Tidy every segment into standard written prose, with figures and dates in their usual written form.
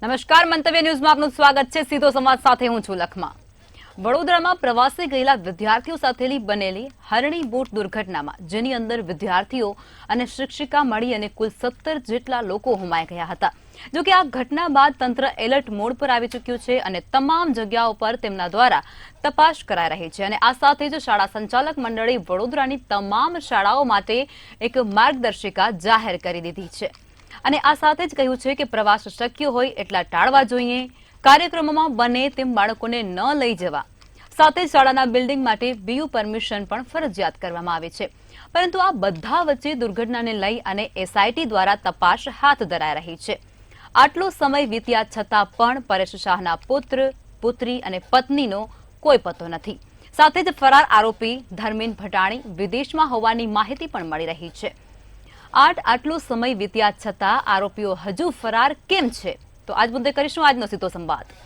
નમસ્કાર, મંતવ્ય ન્યૂઝમાં આપનું સ્વાગત છે। સીધો સંવાદ સાથે હું છું લખમા। વડોદરામાં પ્રવાસે ગયેલા વિદ્યાર્થીઓ સાથેની બનેલી હરણી બોટ દુર્ઘટનામાં જેની અંદર વિદ્યાર્થીઓ અને શિક્ષિકા મળી અને કુલ 17 જેટલા લોકો હોમાઈ ગયા હતા। જો કે આ ઘટના બાદ તંત્ર એલર્ટ મોડ પર આવી ચૂક્યું છે અને તમામ જગ્યાઓ પર તેમના દ્વારા તપાસ કરાઈ રહી છે અને આ સાથે જ શાળા સંચાલક મંડળે વડોદરાની તમામ શાળાઓ માટે એક માર્ગદર્શિકા જાહેર કરી દીધી છે અને આ સાથે જ કહ્યું છે કે પ્રવાસ શક્ય હોય એટલા ટાળવા જોઈએ, કાર્યક્રમોમાં બને તેમ બાળકોને ન લઈ જવા, સાથે જ શાળાના બિલ્ડિંગ માટે બીયુ પરમિશન પણ ફરજિયાત કરવામાં આવે છે। પરંતુ આ બધા વચ્ચે દુર્ઘટનાને લઈ અને એસઆઈટી દ્વારા તપાસ હાથ ધરાઈ રહી છે। આટલો સમય વીત્યા છતાં પણ પરેશ શાહના પુત્ર, પુત્રી અને પત્નીનો કોઈ પતો નથી। સાથે જ ફરાર આરોપી ધર્મેન્દ્ર ભટાણી વિદેશમાં હોવાની માહિતી પણ મળી રહી છે। આટલો સમય વીત્યા છતાં આરોપીઓ હજુ ફરાર કેમ છે, તો આજ મુદ્દે કરીશું આજનો સીધો સંવાદ।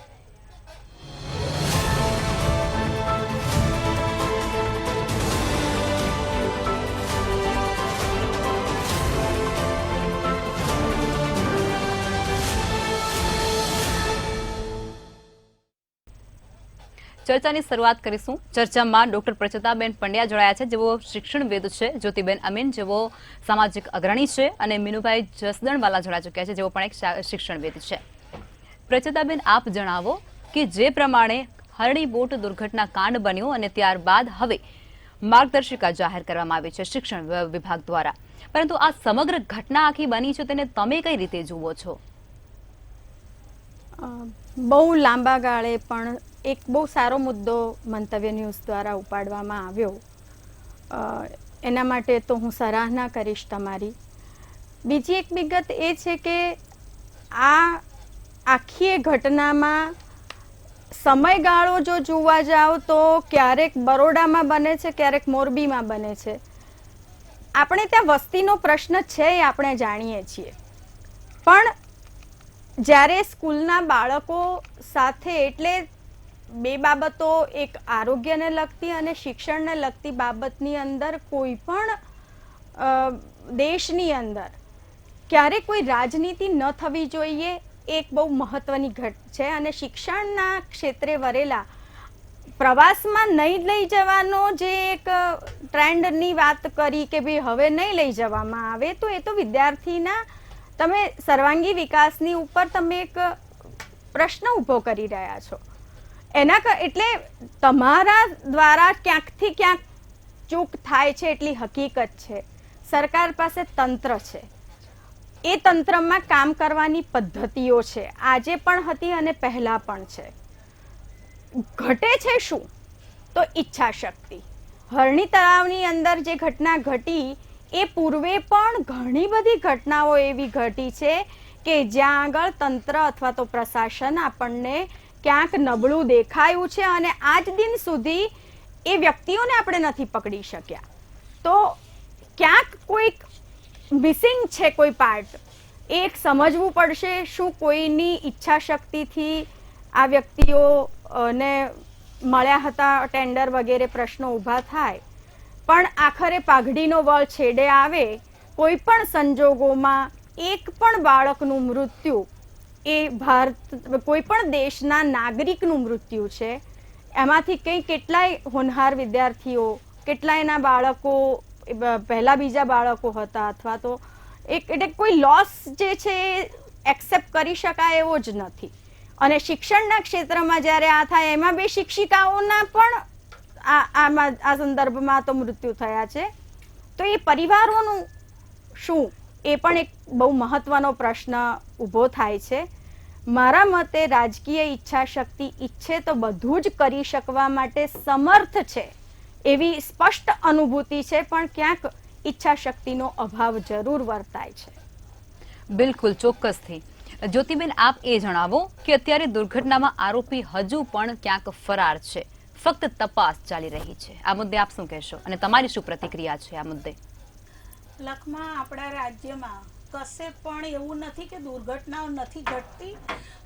ચર્ચાની શરૂઆત કરીશું। ચર્ચામાં ડોક્ટર પ્રચેતાબેન પંડ્યા જોડાયા છે, જેઓ શિક્ષણવિદ છે, જ્યોતિબેન અમીન જેઓ સામાજિક અગ્રણી છે અને મીનુભાઈ જસદણવાલા જોડાઈ ચૂક્યા છે, જેઓ પણ એક શિક્ષણવિદ છે। પ્રચેતાબેન, આપ જણાવો કે જે પ્રમાણે હરણી બોટ દુર્ઘટના કાંડ બન્યો અને ત્યારબાદ હવે માર્ગદર્શિકા જાહેર કરવામાં આવી છે શિક્ષણ વિભાગ દ્વારા, પરંતુ આ સમગ્ર ઘટના આખી બની છે તેને તમે કઈ રીતે જુઓ છો? બહુ લાંબા ગાળે પણ એક બહુ સારો મુદ્દો મંતવ્ય ન્યૂઝ દ્વારા ઉપાડવામાં આવ્યો, એના માટે તો હું સરાહના કરીશ તમારી। બીજી એક વિગત એ છે કે આ આખી ઘટનામાં સમયગાળો જો જોવા જાઓ તો ક્યારેક બરોડામાં બને છે, ક્યારેક મોરબીમાં બને છે। આપણે ત્યાં વસ્તીનો પ્રશ્ન છે એ આપણે જાણીએ છીએ, પણ જ્યારે સ્કૂલના બાળકો સાથે, એટલે બે બાબતો, એક આરોગ્યને લગતી અને શિક્ષણને લગતી બાબતની અંદર કોઈ પણ દેશની અંદર ક્યારેક કોઈ રાજનીતિ ન થવી જોઈએ, એક બહુ મહત્વની ઘટ છે। અને શિક્ષણના ક્ષેત્રે વરેલા પ્રવાસમાં નહીં લઈ જવાનો જે એક ટ્રેન્ડની વાત કરી કે ભાઈ હવે નહીં લઈ જવામાં આવે, તો એ તો વિદ્યાર્થીના તમે સર્વાંગી વિકાસની ઉપર તમે એક પ્રશ્ન ઊભો કરી રહ્યા છો। એટલે તમારા દ્વારા ક્યાંકથી ક્યાંક ચૂક થાય છે એટલી હકીકત છે। સરકાર પાસે તંત્ર છે, એ તંત્રમાં કામ કરવાની પદ્ધતિઓ છે, આજે પણ હતી અને પહેલા પણ છે। ઘટે છે શું? તો ઈચ્છા શક્તિ। હરણી તળાવની અંદર જે ઘટના ઘટી એ પૂર્વે પણ ઘણી બધી ઘટનાઓ એવી ઘટી છે કે જ્યાં આગળ તંત્ર અથવા તો પ્રશાસન આપણને ક્યાંક નબળું દેખાયું છે અને આજ દિન સુધી એ વ્યક્તિઓને આપણે નથી પકડી શક્યા। તો ક્યાંક કોઈક મિસિંગ છે, કોઈ પાર્ટ, એ એક સમજવું પડશે। શું કોઈની ઈચ્છા શક્તિથી આ વ્યક્તિઓને મળ્યા હતા ટેન્ડર વગેરે પ્રશ્નો ઊભા થાય, પણ આખરે પાઘડીનો વળ છેડે આવે, કોઈ પણ સંજોગોમાં એક પણ બાળકનું મૃત્યુ એ કોઈ પણ દેશના નાગરિકનું મૃત્યુ છે। એમાંથી કેટલાય હોનહાર વિદ્યાર્થીઓ, કેટલાયના બાળકો પહેલા બીજા બાળકો હતા, અથવા તો એટલે કોઈ લોસ જે છે એ એક્સેપ્ટ કરી શકાય એવો જ નથી। અને શિક્ષણના ક્ષેત્રમાં જ્યારે આ થાય, એમાં બે શિક્ષિકાઓના પણ આ સંદર્ભમાં તો મૃત્યુ થયા છે, તો એ પરિવારોનું શું, એ પણ એક બહુ મહત્વનો પ્રશ્ન ઊભો થાય છે। મારા મતે રાજકીય ઈચ્છા શક્તિ ઈચ્છે તો બધું જ કરી શકવા માટે સમર્થ છે એવી સ્પષ્ટ અનુભૂતિ છે, પણ ક્યાંક ઈચ્છા શક્તિનો અભાવ જરૂર વર્તાય છે। બિલકુલ, ચોક્કસથી। જ્યોતિબેન, આપ એ જણાવો કે અત્યારે દુર્ઘટનામાં આરોપી હજુ પણ ક્યાંક ફરાર છે, ફક્ત તપાસ ચાલી રહી છે, આ મુદ્દે આપ શું કહેશો અને તમારી શું પ્રતિક્રિયા છે આ મુદ્દે? લખમાં આપણા રાજ્યમાં કશે પણ એવું નથી કે દુર્ઘટનાઓ નથી ઘટતી।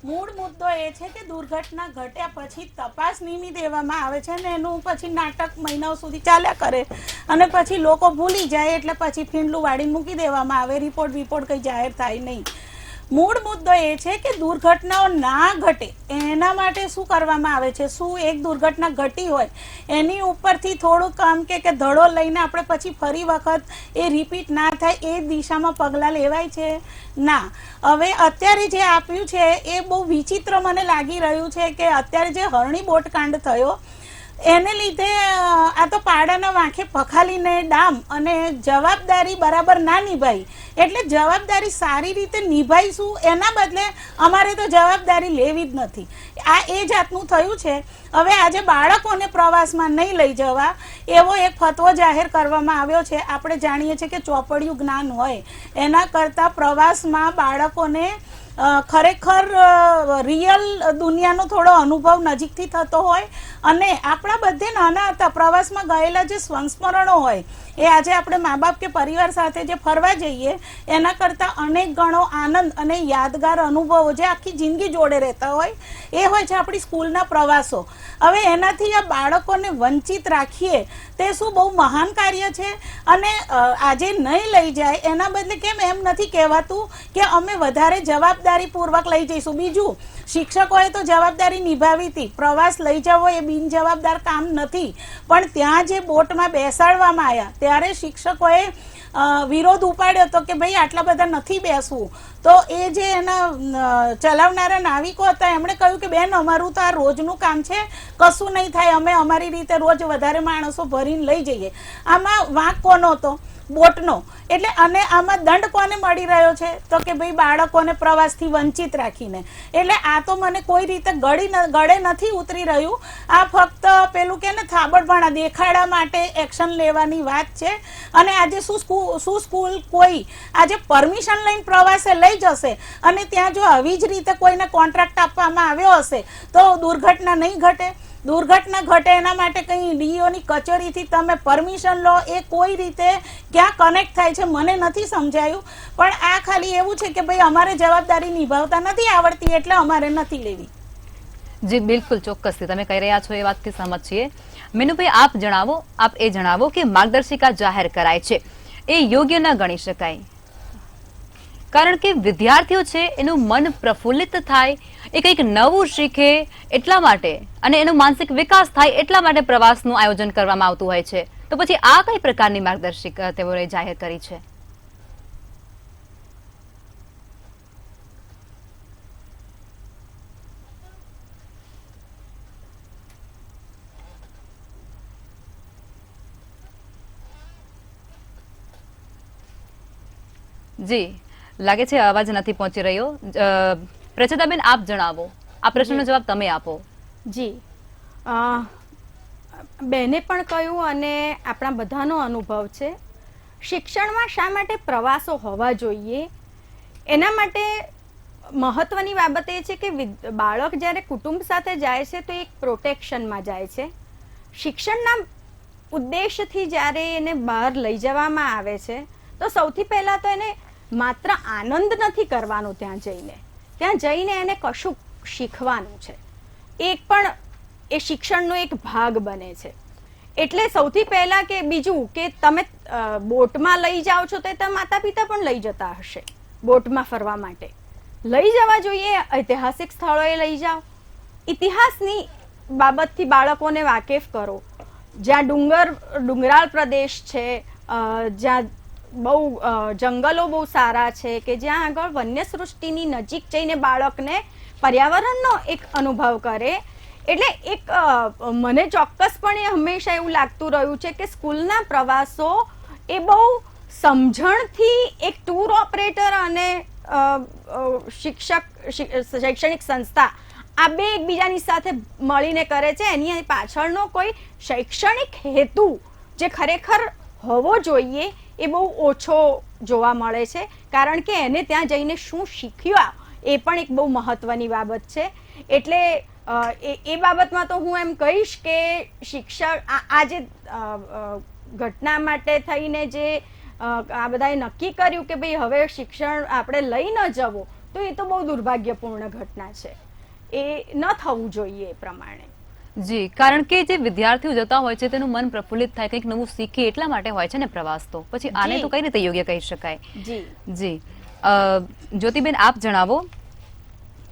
મૂળ મુદ્દો એ છે કે દુર્ઘટના ઘટ્યા પછી તપાસ નીમી દેવામાં આવે છે ને એનું પછી નાટક મહિનાઓ સુધી ચાલ્યા કરે અને પછી લોકો ભૂલી જાય, એટલે પછી ફીંડલું વાળીને મૂકી દેવામાં આવે, રિપોર્ટ કંઈ જાહેર થાય નહીં। મૂળ મુદ્દો એ છે કે દુર્ઘટનાઓ ના ઘટે એના માટે શું કરવામાં આવે છે. શું એક દુર્ઘટના ઘટી હોય એની ઉપરથી થોડુંક આમ કે ધડો લઈને આપણે પછી ફરી વખત એ રિપીટ ના થાય એ દિશામાં પગલાં લેવાય છે ના. હવે અત્યારે જે આપ્યું છે એ બહુ વિચિત્ર મને લાગી રહ્યું છે કે અત્યારે જે હરણી બોટકાંડ થયો એને લીધે આ તો પાડાના વાંખે પખાલીને ડામ અને જવાબદારી બરાબર ના નિભાઈ. એટલે જવાબદારી સારી રીતે નિભાઈશું એના બદલે અમારે તો જવાબદારી લેવી જ નથી. આ એ જાતનું થયું છે. હવે આજે બાળકોને પ્રવાસમાં નહીં લઈ જવા એવો એક ફતવો જાહેર કરવામાં આવ્યો છે. આપણે જાણીએ છીએ કે ચોપડિયું જ્ઞાન હોય એના કરતાં પ્રવાસમાં બાળકોને ખરેખર રિયલ દુનિયાનો થોડો અનુભવ નજીકથી થતો હોય અને આપણા બધે નાના હતા પ્રવાસમાં ગયેલા જે સંસ્મરણો હોય એ આજે આપણે મા બાપ કે પરિવાર સાથે જે ફરવા જઈએ એના કરતાં અનેક ગણો આનંદ અને યાદગાર અનુભવો જે આખી જિંદગી જોડે રહેતા હોય એ હોય છે આપણી સ્કૂલના પ્રવાસો. હવે એનાથી આ બાળકોને વંચિત રાખીએ તે શું બહુ મહાન કાર્ય છે. અને આજે નહીં લઈ જાય એના બદલે કેમ એમ નથી કહેવાતું કે અમે વધારે જવાબદારીપૂર્વક લઈ જઈશું. બીજું શિક્ષકોએ તો જવાબદારી નિભાવી હતી. પ્રવાસ લઈ જવો એ બિનજવાબદાર કામ નથી. પણ ત્યાં જે બોટમાં બેસાડવામાં આવ્યા ત્યારે શિક્ષકોએ વિરોધ ઉપાડ્યો હતો કે ભાઈ આટલા બધા નથી બેસવું. તો એ જે એના ચલાવનારા નાવિકો હતા એમણે કહ્યું કે બેન અમારું તો આ રોજનું કામ છે, કશું નહીં થાય, અમે અમારી રીતે રોજ વધારે માણસો ભરીને લઈ જઈએ. આમાં વાંક કોનો હતો? બોટનો. એટલે અને આમાં દંડ કોને મળી રહ્યો છે? તો કે ભાઈ બાળકોને પ્રવાસથી વંચિત રાખીને. એટલે આ તો મને કોઈ રીતે ગળે નથી ઉતરી રહ્યું. આ ફક્ત પેલું કે ને થાબડભાણા દેખાડા માટે એક્શન લેવાની વાત છે. અને આજે શું સ્કૂલ કોઈ આજે પરમિશન લઈને પ્રવાસે લઈ જશે અને ત્યાં જો આવી જ રીતે કોઈને કોન્ટ્રાક્ટ આપવામાં આવ્યો હશે તો દુર્ઘટના નહીં ઘટે. દુર્ઘટના ઘટે એના માટે કંઈ ડીઓની કચેરીથી તમે પરમિશન લો એ કોઈ રીતે ક્યાં કનેક્ટ થાય છે મને નથી સમજાયું. પણ આ ખાલી એવું છે કે ભાઈ અમારે જવાબદારી નિભાવતા નથી આવડતી એટલે અમારે નથી લેવી. જી બિલકુલ ચોક્કસથી તમે કહી રહ્યા છો એ વાતથી સહમત છીએ. મીનુભાઈ આપ એ જણાવો કે માર્ગદર્શિકા જાહેર કરાય છે એ યોગ્ય ન ગણી શકાય. કારણ કે વિદ્યાર્થીઓ છે એનું મન પ્રફુલ્લિત થાય, એ કંઈક નવું શીખે એટલા માટે અને એનો માનસિક વિકાસ થાય એટલા માટે પ્રવાસનું આયોજન કરવામાં આવતું હોય છે. તો પછી આ કઈ પ્રકારની માર્ગદર્શિકા તેઓએ જાહેર કરી છે? જી લાગે છે અવાજ નથી પહોંચી રહ્યો. પ્રચેતાબેન આપ જણાવો, આ પ્રશ્નનો જવાબ તમે આપો. જી બેને પણ કહ્યું અને આપણા બધાનો અનુભવ છે. શિક્ષણમાં શા માટે પ્રવાસો હોવા જોઈએ એના માટે મહત્વની બાબત એ છે કે બાળક જ્યારે કુટુંબ સાથે જાય છે તો એક પ્રોટેક્શનમાં જાય છે. શિક્ષણના ઉદ્દેશથી જ્યારે એને બહાર લઈ જવામાં આવે છે તો સૌથી પહેલાં તો એને માત્ર આનંદ નથી કરવાનો. ત્યાં જઈને એને કશું શીખવાનું છે. એક પણ એ શિક્ષણનો એક ભાગ બને છે. એટલે સૌથી પહેલા કે બીજું કે તમે બોટમાં લઈ જાઓ છો તો માતા પિતા પણ લઈ જતા હશે બોટમાં ફરવા માટે. લઈ જવા જોઈએ. ઐતિહાસિક સ્થળોએ લઈ જાઓ. ઇતિહાસની બાબતથી બાળકોને વાકેફ કરો. જ્યાં ડુંગરાળ પ્રદેશ છે, જ્યાં બહુ જંગલો બહુ સારા છે, કે જ્યાં આગળ વન્ય સૃષ્ટિની નજીક જઈને બાળકને પર્યાવરણનો એક અનુભવ કરે. એટલે એક મને ચોક્કસપણે હંમેશા એવું લાગતું રહ્યું છે કે સ્કૂલના પ્રવાસો એ બહુ સમજણથી એક ટૂર ઓપરેટર અને શૈક્ષણિક સંસ્થા આ બે એકબીજાની સાથે મળીને કરે છે. એની પાછળનો કોઈ શૈક્ષણિક હેતુ જે ખરેખર હોવો જોઈએ એ બહુ ઓછો જોવા મળે છે. કારણ કે એને ત્યાં જઈને શું શીખ્યા એ પણ એક બહુ મહત્વની બાબત છે. એટલે એ બાબતમાં તો હું એમ કહીશ કે શિક્ષક આ જે ઘટના માટે થઈને જે આ બધાએ નક્કી કર્યું કે ભાઈ હવે શિક્ષણ આપણે લઈ ન જવું, તો એ તો બહુ દુર્ભાગ્યપૂર્ણ ઘટના છે. એ ન થવું જોઈએ એ પ્રમાણે. જી, કારણ કે જે વિદ્યાર્થીઓ જતા હોય છે તેનું મન પ્રફુલ્લિત થાય, કંઈક નવું શીખે એટલા માટે હોય છે ને પ્રવાસ. તો પછી આને તો કઈ રીતે યોગ્ય કહી શકાય? જી જી જ્યોતિબેન, આપ જણાવો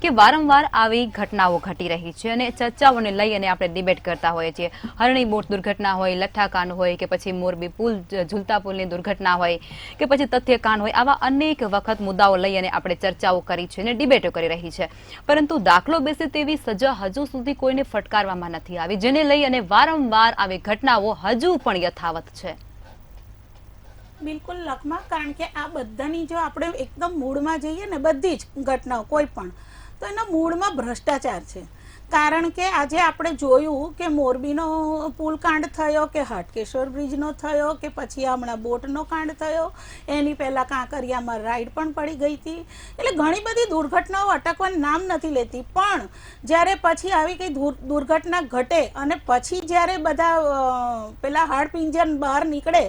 કે વારંવાર આવી ઘટનાઓ ઘટી રહી છે અને ચર્ચાઓને લઈ અને આપણે ડિબેટ કરતા હોઈએ છીએ. હરણી બોટ દુર્ઘટના હોય, લઠ્ઠાકાંડ હોય કે પછી મોરબી પુલ ઝૂલતા પુલની દુર્ઘટના હોય કે પછી તથ્યકાંડ હોય, આવા અનેક વખત મુદ્દાઓ લઈ અને આપણે ચર્ચાઓ કરી છે અને ડિબેટો કરી રહી છે. પરંતુ દાખલો બેસે તેવી સજા હજુ સુધી કોઈને ફટકારવામાં નથી આવી, જેને લઈ અને વારંવાર આવી ઘટનાઓ હજુ પણ યથાવત છે. બિલકુલ લખમાં, કારણ કે આ બધાની જો આપણે એકદમ મૂળમાં જઈએ ને, બધી જ ઘટનાઓ કોઈ પણ, તો એના મૂળમાં ભ્રષ્ટાચાર છે. કારણ કે આજે આપણે જોયું કે મોરબીનો પુલ કાંડ થયો, કે હાટકેશ્વર બ્રિજનો થયો, કે પછી હમણાં બોટનો કાંડ થયો, એની પહેલાં કાંકરિયામાં રાઈડ પણ પડી ગઈ હતી. એટલે ઘણી બધી દુર્ઘટનાઓ અટકવાનું નામ નથી લેતી. પણ જ્યારે પછી આવી કંઈ દુર્ઘટના ઘટે અને પછી જ્યારે બધા પેલા હાડપિંજર બહાર નીકળે,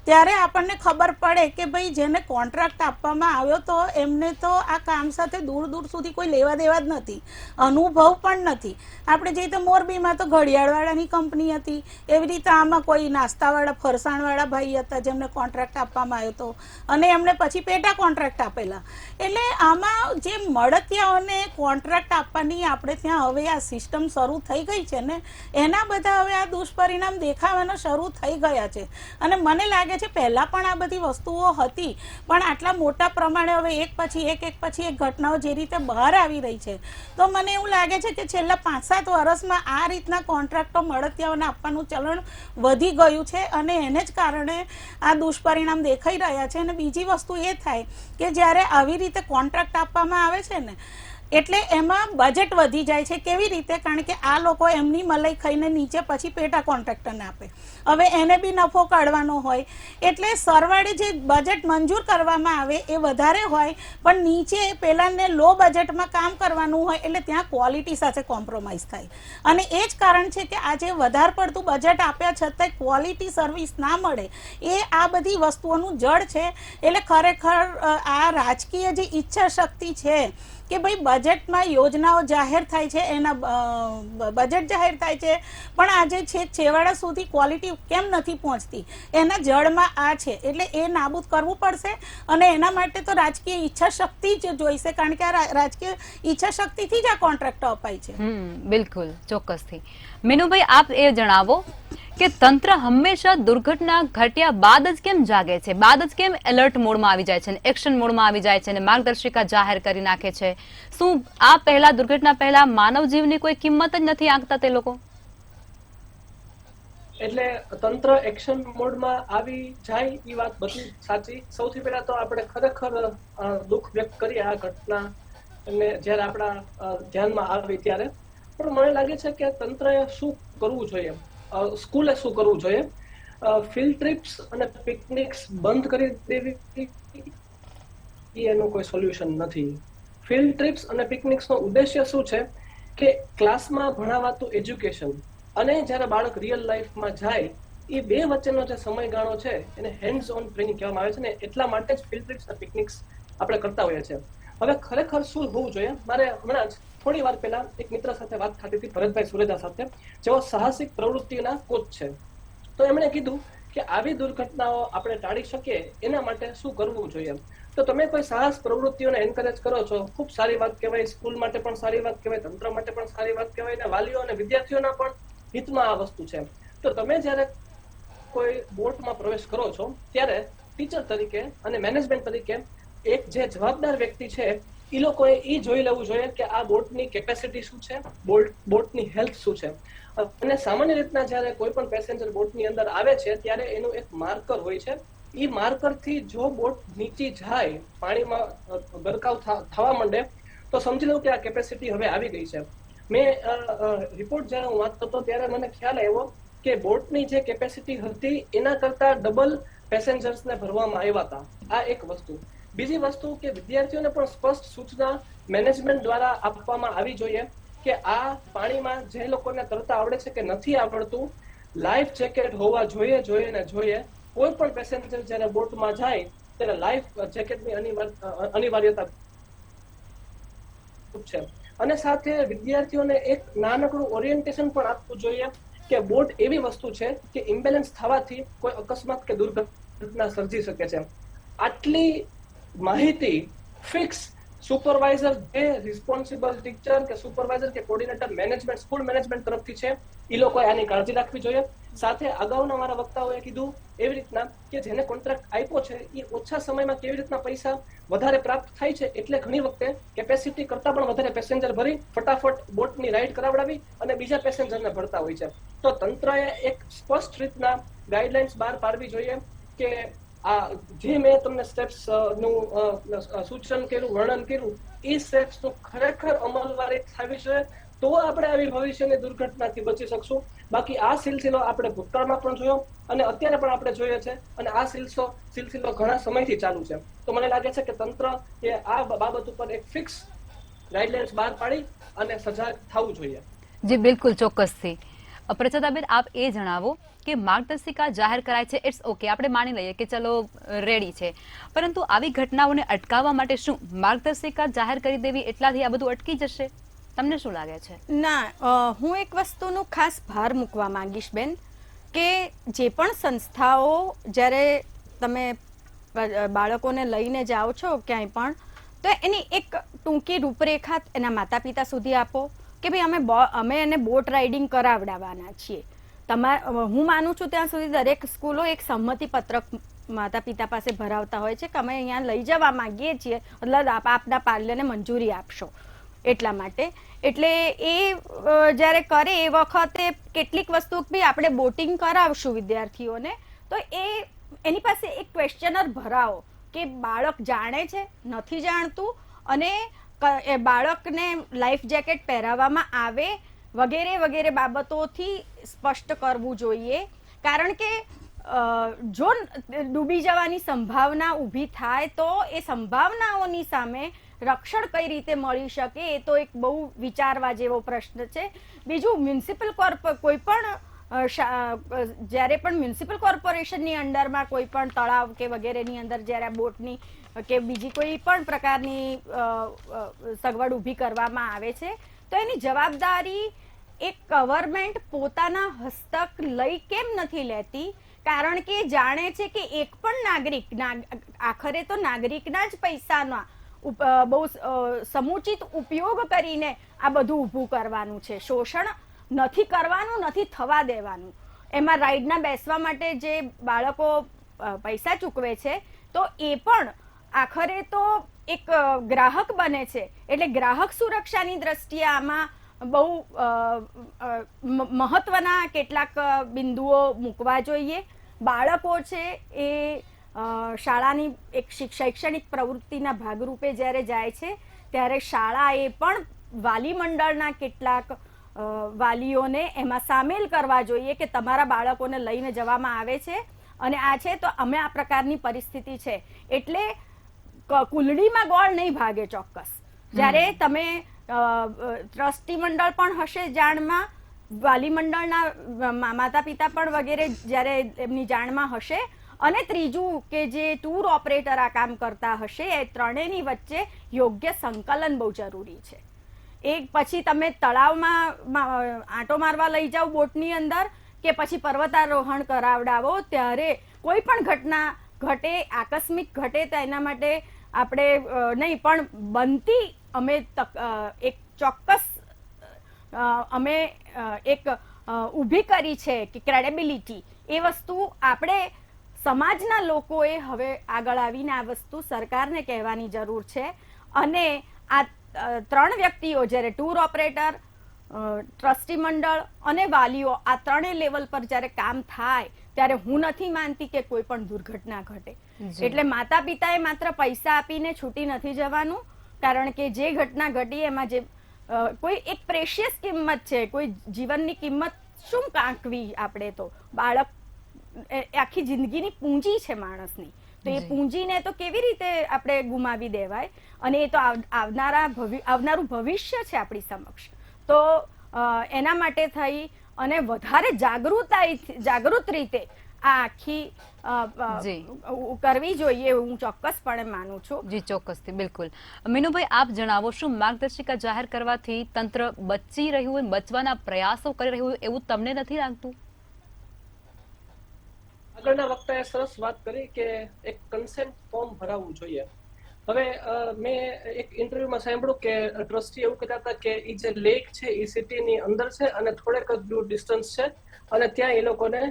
ત્યારે આપણને ખબર પડે કે ભાઈ જેને કોન્ટ્રાક્ટ આપવામાં આવ્યો તો એમને તો આ કામ સાથે દૂર દૂર સુધી કોઈ લેવા દેવા જ નથી, અનુભવ પણ નથી. આપણે જઈએ તો મોરબીમાં તો ઘડિયાળવાળાની કંપની હતી, એવી રીતે આમાં કોઈ નાસ્તાવાળા ફરસાણવાળા ભાઈ હતા જેમને કોન્ટ્રાક્ટ આપવામાં આવ્યો હતો અને એમને પછી પેટા કોન્ટ્રાક્ટ આપેલા. એટલે આમાં જે મળતિયાઓને કોન્ટ્રાક્ટ આપવાની આપણે ત્યાં હવે આ સિસ્ટમ શરૂ થઈ ગઈ છે ને, એના બધા હવે આ દુષ્પરિણામ દેખાવાના શરૂ થઈ ગયા છે. અને મને લાગે છે પહેલાં પણ આ બધી વસ્તુઓ હતી, પણ આટલા મોટા પ્રમાણે હવે એક પછી એક ઘટનાઓ જે રીતે બહાર આવી રહી છે, તો મને એવું લાગે છે કે છેલ્લા 5-7 વર્ષમાં આ રીતના કોન્ટ્રાક્ટો મળતિયાઓને આપવાનું ચલણ વધી ગયું છે અને એને જ કારણે આ દુષ્પરિણામ દેખાઈ રહ્યા છે. અને બીજી વસ્તુ એ થાય કે જ્યારે આવી રીતે કોન્ટ્રાક્ટ આપવામાં આવે છે ને, એટલે એમાં બજેટ વધી જાય છે. કેવી રીતે? કારણ કે આ લોકો એમની મલાઈ ખાઈને નીચે પછી પેટા કોન્ટ્રાક્ટરને આપે, હવે એને બી નફો કાઢવાનો હોય, એટલે સરવાળે જે બજેટ મંજૂર કરવામાં આવે એ વધારે હોય, પણ નીચે પેલાને લો બજેટમાં કામ કરવાનું હોય, એટલે ત્યાં ક્વોલિટી સાથે કોમ્પ્રોમાઇઝ થાય. અને એ જ કારણ છે કે આજે વધારે પડતું બજેટ આપ્યા છતાંય ક્વોલિટી સર્વિસ ના મળે, એ આ બધી વસ્તુઓનું જડ છે. એટલે ખરેખર આ રાજકીય જે ઈચ્છા શક્તિ છે કે ભાઈ બજેટમાં યોજનાઓ જાહેર થાય છે, એના બજેટ જાહેર થાય છે, પણ આજે છેવાડા સુધી ક્વોલિટી કેમ નથી પહોંચતી, એના જડમાં આ છે. એટલે એ નાબૂદ કરવું પડશે અને એના માટે તો રાજકીય ઈચ્છા શક્તિ જ જોઈશે, કારણ કે આ રાજકીય ઈચ્છા શક્તિથી જ આ કોન્ટ્રાક્ટો અપાય છે. બિલકુલ, ચોક્કસથી. મીનુભાઈ, આપ એ જણાવો કે તંત્ર હંમેશા દુર્ઘટના ઘટ્યા બાદ જ કેમ જાગે છે, બાદ જ કેમ એલર્ટ મોડમાં આવી જાય છે, એક્શન મોડમાં આવી જાય છે અને માર્ગદર્શિકા જાહેર કરી નાખે છે? શું આ પહેલા દુર્ઘટના પહેલા માનવ જીવની કોઈ કિંમત જ નથી આંકતા તે લોકો? એટલે તંત્ર એક્શન મોડમાં આવી જાય એ વાત બધી સાચી. સૌથી પહેલા તો આપણે ખરેખર દુઃખ વ્યક્ત કરીએ આ ઘટના અને જ્યારે આપણા ધ્યાનમાં આવી ત્યારે. પણ મને લાગે છે કે તંત્રએ શું કરવું જોઈએ, સ્કૂલે શું કરવું જોઈએ. ફિલ્ડ ટ્રીપ્સ અને પિકનિક્સ બંધ કરી દેવી એનું કોઈ સોલ્યુશન નથી. ફિલ્ડ ટ્રીપ્સ અને પિકનિક્સનો ઉદ્દેશ્ય શું છે કે ક્લાસમાં ભણાવાતું એજ્યુકેશન અને જ્યારે બાળક રિયલ લાઈફમાં જાય, એ બે વચ્ચેનો જે સમયગાળો છે એને હેન્ડ્સ ઓન ટ્રેનિંગ કહેવામાં આવે છે ને, એટલા માટે જ ફિલ્ડ ટ્રીપ્સ અને પિકનિક્સ આપણે કરતા હોઈએ છીએ. હવે ખરેખર શું હોવું જોઈએ, મારે હમણાં જ થોડી વાર પહેલા એક મિત્ર સાથે વાત થતી હતી, ભરતભાઈ સુરેજા સાથે, જેઓ સાહસિક પ્રવૃત્તિના કોચ છે. તો એમણે કીધું કે આવી દુર્ઘટનાઓ આપણે ટાળી શકીએ એના માટે શું કરવું જોઈએ. તો તમે કોઈ સાહસ પ્રવૃત્તિઓને એન્કરેજ કરો છો, ખૂબ સારી વાત કહેવાય, સ્કૂલ માટે પણ સારી વાત કહેવાય, તંત્ર માટે પણ સારી વાત કહેવાય, અને વાલીઓ અને વિદ્યાર્થીઓના પણ હિતમાં આ વસ્તુ છે. તો તમે જ્યારે કોઈ બોટમાં પ્રવેશ કરો છો ત્યારે ટીચર તરીકે અને મેનેજમેન્ટ તરીકે એક જે જવાબદાર વ્યક્તિ છે એ લોકોએ એ જોઈ લેવું જોઈએ કે આ બોટની કેપેસિટી શું છે, બોટની હેલ્થ શું છે. અને સામાન્ય રીતના જ્યારે કોઈ પણ પેસેન્જર બોટની અંદર આવે છે ત્યારે એનું એક માર્કર હોય છે. એ માર્કરથી જો બોટ નીચે જાય, પાણીમાં ગરકાવ થવા માંડે, તો સમજી લઉં કે આ કેપેસિટી હવે આવી ગઈ છે. મેં રિપોર્ટ જ્યારે હું વાંચતો હતો ત્યારે મને ખ્યાલ આવ્યો કે બોટની જે કેપેસિટી હતી એના કરતા ડબલ પેસેન્જર્સને ભરવામાં આવ્યા હતા. આ એક વસ્તુ. બીજી વસ્તુ કે વિદ્યાર્થીઓને પણ સ્પષ્ટ સૂચના મેનેજમેન્ટ દ્વારા આપવામાં આવી જોઈએ કે આ પાણીમાં જે લોકોને તરતા આવડે છે કે નથી આવડતું, લાઈફ જેકેટ હોવા જોઈએ. કોઈ પણ પેસેન્જર જ્યારે બોટમાં જાય ત્યારે લાઈફ જેકેટની અનિવાર્યતા છે. અને સાથે વિદ્યાર્થીઓને એક નાનકડું ઓરિએન્ટેશન પણ આપવું જોઈએ કે બોટ એવી વસ્તુ છે કે ઇમ્બેલેન્સ થવાથી કોઈ અકસ્માત કે દુર્ઘટના સર્જી શકે છે. આટલી માહિતી ફિક્સ સુપરવાઇઝર જે રિસ્પોન્સિબલ ટીચર કે સુપરવાઇઝર કે કોર્ડિનેટર મેનેજમેન્ટ સ્કૂલ મેનેજમેન્ટ તરફથી છે એ લોકોએ આની કાળજી રાખવી જોઈએ. સાથે અગાઉના મારા વક્તાઓએ કીધું એવી રીતના કે જેને કોન્ટ્રાક્ટ આપ્યો છે એ ઓછા સમયમાં કેવી રીતના પૈસા વધારે પ્રાપ્ત થાય છે, એટલે ઘણી વખતે કેપેસિટી કરતા પણ વધારે પેસેન્જર ભરી ફટાફટ બોટની રાઈડ કરાવડાવી અને બીજા પેસેન્જરને ભરતા હોય છે. તો તંત્રએ એક સ્પષ્ટ રીતના ગાઈડલાઇન્સ બહાર પાડવી જોઈએ કે આ જે મેં તમને સ્ટેપ્સ નું સૂચન કર્યું, વર્ણન કર્યું, એ સ્ટેપ્સ નું ખરેખર અમલવારી થવી જોઈએ, તો આપણે આવી ભવિષ્યની દુર્ઘટનાથી બચી શકશું. બાકી આ સિલસિલો આપણે ભૂતકાળમાં પણ જોયો અને અત્યારે પણ આપણે જોઈએ છે અને આ સિલસિલો ઘણા સમયથી ચાલુ છે. તો મને લાગે છે કે તંત્ર એ આ બાબત ઉપર એક ફિક્સ ગાઈડલાઇન્સ બહાર પાડી અને સજાગ થવું જોઈએ. જી બિલકુલ, ચોક્કસથી. પ્રચોદાબેન, આપ એ જણાવો કે માર્ગદર્શિકા જાહેર કરાય છે, ઇટ્સ ઓકે, આપણે માની લઈએ કે ચલો રેડી છે, પરંતુ આવી ઘટનાઓને અટકાવવા માટે શું માર્ગદર્શિકા જાહેર કરી દેવી એટલાથી આ બધું અટકી જશે? તમને શું લાગે છે? ના, હું એક વસ્તુનો ખાસ ભાર મૂકવા માંગીશ બેન, કે જે પણ સંસ્થાઓ જ્યારે તમે બાળકોને લઈને જાઓ છો ક્યાંય પણ, તો એની એક ટૂંકી રૂપરેખા એના માતા પિતા સુધી આપો કે ભાઈ અમે એને બોટ રાઇડિંગ કરાવડાવવાના છીએ. હું માનું છું ત્યાં સુધી દરેક સ્કૂલો એક સંમતિ પત્રક માતા પિતા પાસે ભરાવતા હોય છે કે અમે અહીંયા લઈ જવા માંગીએ છીએ, મતલબ આપના પાલ્યને મંજૂરી આપશો એટલા માટે. એટલે એ જ્યારે કરે એ વખતે કેટલીક વસ્તુ બી આપણે બોટિંગ કરાવશું વિદ્યાર્થીઓને, તો એની પાસે એક ક્વેશ્ચનર ભરાવો કે બાળક જાણે છે, નથી જાણતું, અને એ બાળકને લાઈફ જેકેટ પહેરાવવામાં આવે વગેરે વગેરે બાબતોથી સ્પષ્ટ કરવું જોઈએ. કારણ કે જો ડૂબી જવાની સંભાવના ઊભી થાય તો એ સંભાવનાઓની સામે રક્ષણ કઈ રીતે મળી શકે, એ તો એક બહુ વિચારવા જેવો પ્રશ્ન છે. બીજું, મ્યુનિસિપલ કોઈ પણ જ્યારે પણ મ્યુનિસિપલ કોર્પોરેશનની અંડરમાં કોઈ પણ તળાવ કે વગેરેની અંદર જ્યારે બોટની કે બીજી કોઈ પણ પ્રકારની સગવડ ઊભી કરવામાં આવે છે, તો એની જવાબદારી એક ગવર્મેન્ટ પોતાના હસ્તક લઈ કેમ નથી લેતી? કારણ કે જાણે છે કે એક પણ નાગરિક, આખરે તો નાગરિકના જ પૈસાના બહુ સમુચિત ઉપયોગ કરીને આ બધું ઊભું કરવાનું છે. શોષણ નથી કરવાનું, નથી થવા દેવાનું. એમાં રાઈડના બેસવા માટે જે બાળકો પૈસા ચૂકવે છે, તો એ પણ આખરે તો એક ગ્રાહક બને છે. એટલે ગ્રાહક સુરક્ષાની દ્રષ્ટિએ આમાં બહુ મહત્વના કેટલાક બિંદુઓ મૂકવા જોઈએ. બાળકો છે એ શાળાની એક શૈક્ષણિક પ્રવૃત્તિના ભાગરૂપે જ્યારે જાય છે, ત્યારે શાળાએ પણ વાલી મંડળના કેટલાક વાલીઓને એમાં સામેલ કરવા જોઈએ કે તમારા બાળકોને લઈને જવામાં આવે છે અને આ છે તો અમે આ પ્રકારની પરિસ્થિતિ છે. એટલે કુલડીમાં ગોળ નહીં ભાગે. ચોક્કસ જ્યારે તમે ટ્રસ્ટી મંડળ પણ હશે જાણમાં, વાલી મંડળના માતા પિતા પણ વગેરે જ્યારે એમની જાણમાં હશે, અને ત્રીજું કે જે ટૂર ઓપરેટર આ કામ કરતા હશે, એ ત્રણેયની વચ્ચે યોગ્ય સંકલન બહુ જરૂરી છે. એક પછી તમે તળાવમાં આંટો મારવા લઈ જાઓ બોટની અંદર, કે પછી પર્વતારોહણ કરાવડાવો, ત્યારે કોઈ પણ ઘટના ઘટે, આકસ્મિક ઘટે, તો એના માટે આપણે નહીં પણ બનતી અમે એક ચોક્કસ અમે એક ઊભી કરી છે કે ક્રેડિબિલિટી, એ વસ્તુ આપણે સમાજના લોકોએ હવે આગળ આવીને આ વસ્તુ સરકારને કહેવાની જરૂર છે. અને આ ત્રણ વ્યક્તિઓ, જ્યારે ટૂર ઓપરેટર, ટ્રસ્ટી મંડળ અને વાલીઓ, આ ત્રણેય લેવલ પર જ્યારે કામ થાય, ત્યારે હું નથી માનતી કે કોઈ પણ દુર્ઘટના ઘટે. એટલે માતા પિતાએ માત્ર પૈસા આપીને છૂટી નથી જવાનું, કારણ કે જે ઘટના ઘટી એમાં જે કોઈ એક પ્રેશિયસ કિંમત છે, કોઈ જીવનની કિંમત શું કાંકવી? આપણે તો બાળક આખી જિંદગીની પૂંજી છે માણસની, તો એ પૂંજીને તો કેવી રીતે આપણે ગુમાવી દેવાય? અને એ તો આવનારું ભવિષ્ય છે આપણી સમક્ષ. તો એના માટે થઈ અને વધારે જાગૃત રીતે આ આખી કરવી જોઈએ, હું ચોક્કસપણે માનું છું. જી ચોક્કસથી, બિલકુલ. મીનુભાઈ, આપ જણાવો, શું માર્ગદર્શિકા જાહેર કરવાથી તંત્ર બચી રહ્યું હોય, બચવાના પ્રયાસો કરી રહ્યું હોય એવું તમને નથી લાગતું? આગળના વક્તાએ સરસ વાત કરી કે એક કન્સેન્ટ ફોર્મ ભરાવવું જોઈએ. હવે મેં એક ઇન્ટરવ્યુમાં સાંભળ્યું કે ટ્રસ્ટી એવું કહેતા હતા કે એ જે લેક છે એ સિટીની અંદર છે અને થોડેક જ દૂર ડિસ્ટન્સ છે અને ત્યાં એ લોકોને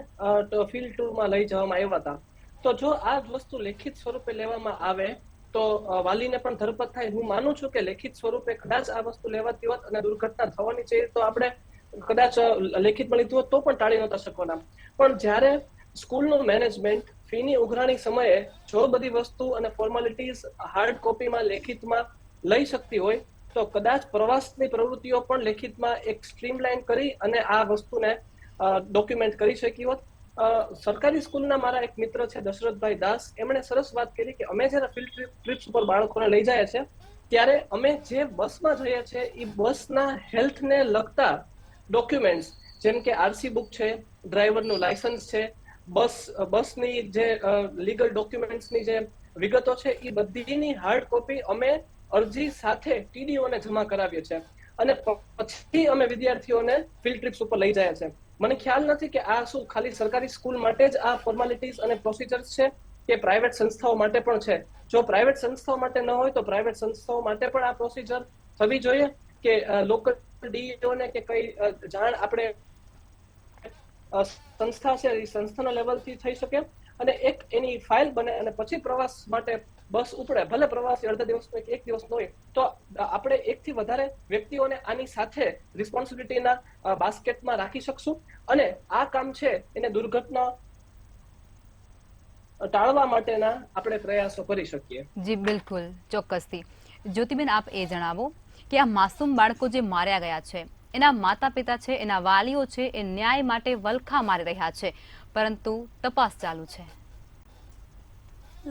ફિલ્ડ ટૂરમાં લઈ જવામાં આવ્યા હતા. તો જો આ વસ્તુ લેખિત સ્વરૂપે લેવામાં આવે તો વાલીને પણ ધરપત થાય. હું માનું છું કે લેખિત સ્વરૂપે કદાચ આ વસ્તુ લેવાતી હોત અને દુર્ઘટના થવાની છે તો આપણે કદાચ લેખિતમાં લીધું હોત તો પણ ટાળી નહોતા શકવાના. પણ જ્યારે સ્કૂલનું મેનેજમેન્ટ ફીની ઉઘરાણી સમયે જો બધી વસ્તુ અને ફોર્માલિટીઝ હાર્ડ કોપીમાં લેખિતમાં લઈ શકતી હોય તો કદાચ પ્રવાસની પ્રવૃત્તિઓ પણ લેખિતમાં એક સ્ટ્રીમલાઇન કરી અને આ વસ્તુને ડોક્યુમેન્ટ કરી શકી હોત. સરકારી સ્કૂલના મારા એક મિત્ર છે દશરથભાઈ દાસ, એમણે સરસ વાત કરી કે અમે જ્યારે ફિલ્ડ ટ્રીપ્સ ઉપર બાળકોને લઈ જાય છે ત્યારે અમે જે બસમાં જઈએ છીએ એ બસના હેલ્થને લગતા ડોક્યુમેન્ટ્સ જેમ કે આરસી બુક છે, ડ્રાઈવરનું લાયસન્સ છે, બસની જે લીગલ ડોક્યુમેન્ટ્સની જે વિગતો છે એ બધીની હાર્ડ કોપી અમે અરજી સાથે ટીડીઓને જમા કરાવીએ છીએ અને પછી અમે વિદ્યાર્થીઓને ફિલ્ડ ટ્રીપ્સ ઉપર લઈ જાય છે. મને ખ્યાલ નથી કે આ શું ખાલી સરકારી સ્કૂલ માટે જ આ ફોર્માલિટીઝ અને પ્રોસિજર્સ છે કે પ્રાઇવેટ સંસ્થાઓ માટે પણ છે. જો પ્રાઇવેટ સંસ્થાઓ માટે ન હોય તો પ્રાઇવેટ સંસ્થાઓ માટે પણ આ પ્રોસિજર થવી જોઈએ કે લોકલ ડીઓને કે કઈ જાણ આપણે સંસ્થા છે એ સંસ્થાના લેવલથી થઈ શકે અને એક એની ફાઇલ બને અને પછી પ્રવાસ માટે બસ ઉપડે. ભલે પ્રવાસી અડધા દિવસનો એક દિવસનો હોય તો આપણે એકથી વધારે વ્યક્તિઓને આની સાથે રિસ્પોન્સિબિલિટીના બાસ્કેટમાં રાખી શકશું અને આ કામ છે એને દુર્ઘટના ટાળવા માટેના આપણે પ્રયાસો કરી શકીએ. જી બિલકુલ, ચોક્કસથી. જ્યોતિબેન, આપ એ જણાવો કે આ માસૂમ બાળકો જે માર્યા ગયા છે એના માતા પિતા છે, એના વાલીઓ છે, એ ન્યાય માટે વલખા મારી રહ્યા છે, પરંતુ તપાસ ચાલુ છે.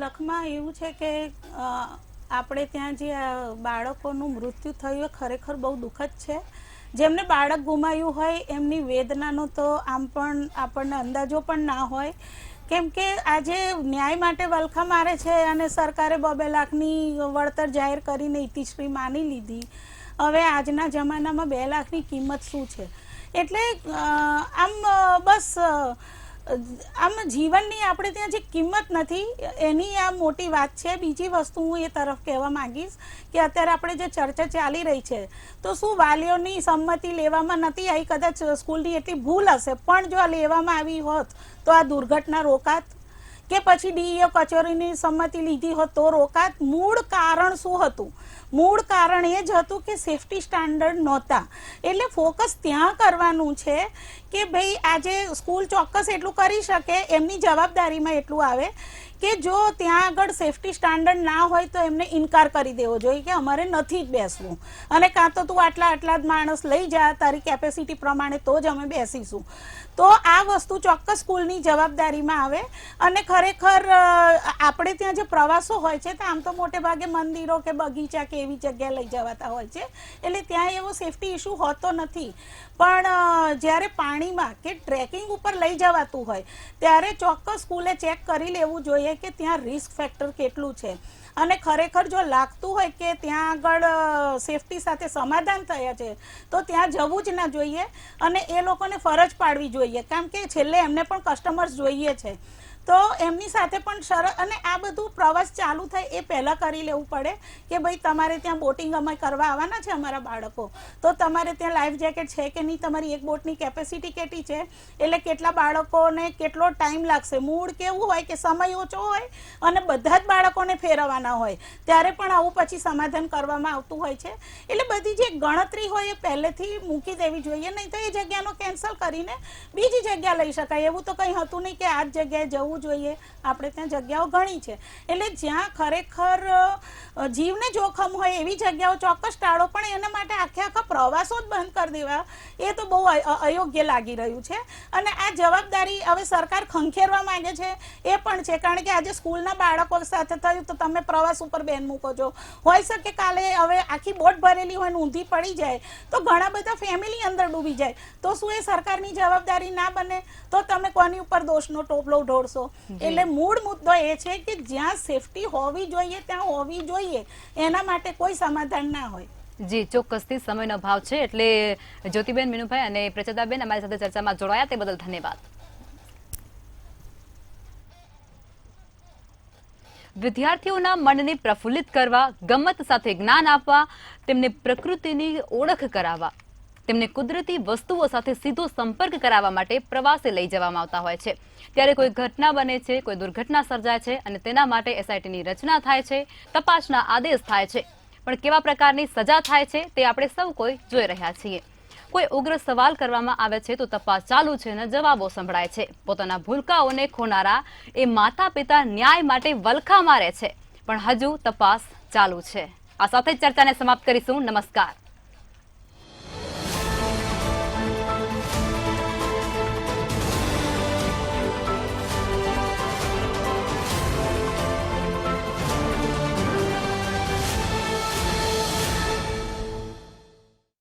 લખમાં એવું છે કે આપણે ત્યાં જે બાળકોનું મૃત્યુ થયું એ ખરેખર બહુ દુઃખદ છે. જેમને બાળક ગુમાયું હોય એમની વેદનાનો તો આમ પણ આપણને અંદાજો પણ ના હોય, કેમ કે આજે ન્યાય માટે વલખા મારે છે અને સરકારે 2 લાખની વળતર જાહેર કરીને ઇતિશ્રી માની લીધી. હવે આજના જમાનામાં 2 લાખની કિંમત શું છે? એટલે આમ બસ આમ જીવનની આપણે ત્યાં જે કિંમત નથી એની આ મોટી વાત છે. બીજી વસ્તુ હું એ તરફ કહેવા માંગીશ કે અત્યારે આપણે જે ચર્ચા ચાલી રહી છે તો શું વાલીઓની સંમતિ લેવામાં નથી આવી? કદાચ સ્કૂલની એટલી ભૂલ હશે, પણ જો લેવામાં આવી હોત તો આ દુર્ઘટના રોકાત કે પછી ડીઈઓ કચેરીની સંમતિ લીધી હોત તો રોકાત. મૂળ કારણ શું હતું? મૂળ કારણ એ જ હતું કે સેફટી સ્ટાન્ડર્ડ નહોતા. એટલે ફોકસ ત્યાં કરવાનું છે કે ભાઈ આજે સ્કૂલ ચોક્કસ એટલું કરી શકે, એમની જવાબદારીમાં એટલું આવે કે જો ત્યાં આગળ સેફટી સ્ટાન્ડર્ડ ના હોય તો એમને ઇનકાર કરી દેવો જોઈએ કે અમારે નથી જ બેસવું અને કાં તો તું આટલા જ માણસ લઈ જા, તારી કેપેસિટી પ્રમાણે તો જ અમે બેસીશું. તો આ વસ્તુ ચોક્કસ સ્કૂલની જવાબદારીમાં આવે અને ખરેખર આપણે ત્યાં જે પ્રવાસો હોય છે તો આમ તો મોટે ભાગે મંદિરો કે બગીચા કે એવી જગ્યાએ લઈ જવાતા હોય છે, એટલે ત્યાં એવો સેફટી ઇસ્યુ હોતો નથી. પણ જ્યારે પાણીમાં કે ટ્રેકિંગ ઉપર લઈ જવાતું હોય ત્યારે ચોક્કસ સ્કૂલે ચેક કરી લેવું જોઈએ કે ત્યાં રિસ્ક ફેક્ટર કેટલું છે અને ખરેખર જો લાગતું હોય કે ત્યાં આગળ સેફટી સાથે સમાધાન થયા છે તો ત્યાં જવું જ ના જોઈએ અને એ લોકોને ફરજ પાડવી જોઈએ, કારણ કે છેલ્લે એમને પણ કસ્ટમર્સ જોઈએ છે. તો એમની સાથે પણ શરત અને આ બધું પ્રવાસ ચાલુ થાય એ પહેલાં કરી લેવું પડે કે ભાઈ તમારે ત્યાં બોટિંગ અમે કરવા આવવાના છે અમારા બાળકો, તો તમારે ત્યાં લાઈફ જેકેટ છે કે નહીં, તમારી એક બોટની કેપેસિટી કેટલી છે, એટલે કેટલા બાળકોને કેટલો ટાઈમ લાગશે. મૂળ કેવું હોય કે સમય ઓછો હોય અને બધા જ બાળકોને ફેરવવાના હોય ત્યારે પણ આવું પછી સમાધાન કરવામાં આવતું હોય છે. એટલે બધી જે ગણતરી હોય એ પહેલેથી મૂકી દેવી જોઈએ, નહીં તો એ જગ્યાનો કેન્સલ કરીને બીજી જગ્યા લઈ શકાય. એવું તો કંઈ હતું નહીં કે આ જ જગ્યાએ જવું જોઈએ, આપણે ત્યાં જગ્યાઓ ઘણી છે. એટલે જ્યાં ખરેખર જીવને જોખમ હોય એવી જગ્યાઓ ચોક્કસ ટાળો, પણ એના માટે આખા પ્રવાસો જ બંધ કરી દેવા એ તો બહુ અયોગ્ય લાગી રહ્યું છે. અને આ જવાબદારી હવે સરકાર ખંખેરવા માંગે છે એ પણ છે, કારણ કે આજે સ્કૂલના બાળકો સાથે થયું તો તમે પ્રવાસ ઉપર બેન મૂકો છો. હોઈ શકે કાલે હવે આખી બોટ ભરેલી હોય ને ઊંધી પડી જાય તો ઘણા બધા ફેમિલી અંદર ડૂબી જાય, તો શું એ સરકારની જવાબદારી ના બને? તો તમે કોની ઉપર દોષનો ટોપલો ઢોળશો? એટલે મૂળ મુદ્દો એ છે કે જ્યાં સેફટી હોવી જોઈએ ત્યાં હોવી જોઈએ, એના માટે કોઈ સમાધાન ના હોય. જી ચોક્કસથી સમયનો અભાવ છે, એટલે જ્યોતિબેન, મીનુભાઈ અને પ્રચેતાબેન અમારી સાથે ચર્ચામાં જોડાયા તે બદલ ધન્યવાદ. વિદ્યાર્થીઓના મનને પ્રફુલ્લિત કરવા, ગમત સાથે જ્ઞાન આપવા, તેમને પ્રકૃતિની ઓળખ કરાવવા, તેમને કુદરતી વસ્તુઓ સાથે સીધો સંપર્ક કરાવવા માટે પ્રવાસે લઈ જવામાં આવતા હોય છે. ત્યારે કોઈ ઘટના બને છે, કોઈ દુર્ઘટના સર્જાય છે અને તેના માટે એસઆઈટીની રચના થાય છે, તપાસના આદેશ થાય છે. પણ કેવા પ્રકારની સજા થાય છે તે આપણે સૌ કોઈ જોઈ રહ્યા છીએ. કોઈ ઉગ્ર સવાલ કરવામાં આવે છે તો તપાસ ચાલુ છે અને જવાબો સંભળાય છે. પોતાના ભૂલકાઓને ખોનારા એ માતા પિતા ન્યાય માટે વલખા મારે છે, પણ હજુ તપાસ ચાલુ છે. આ સાથે જ ચર્ચાને સમાપ્ત કરીશું. નમસ્કાર.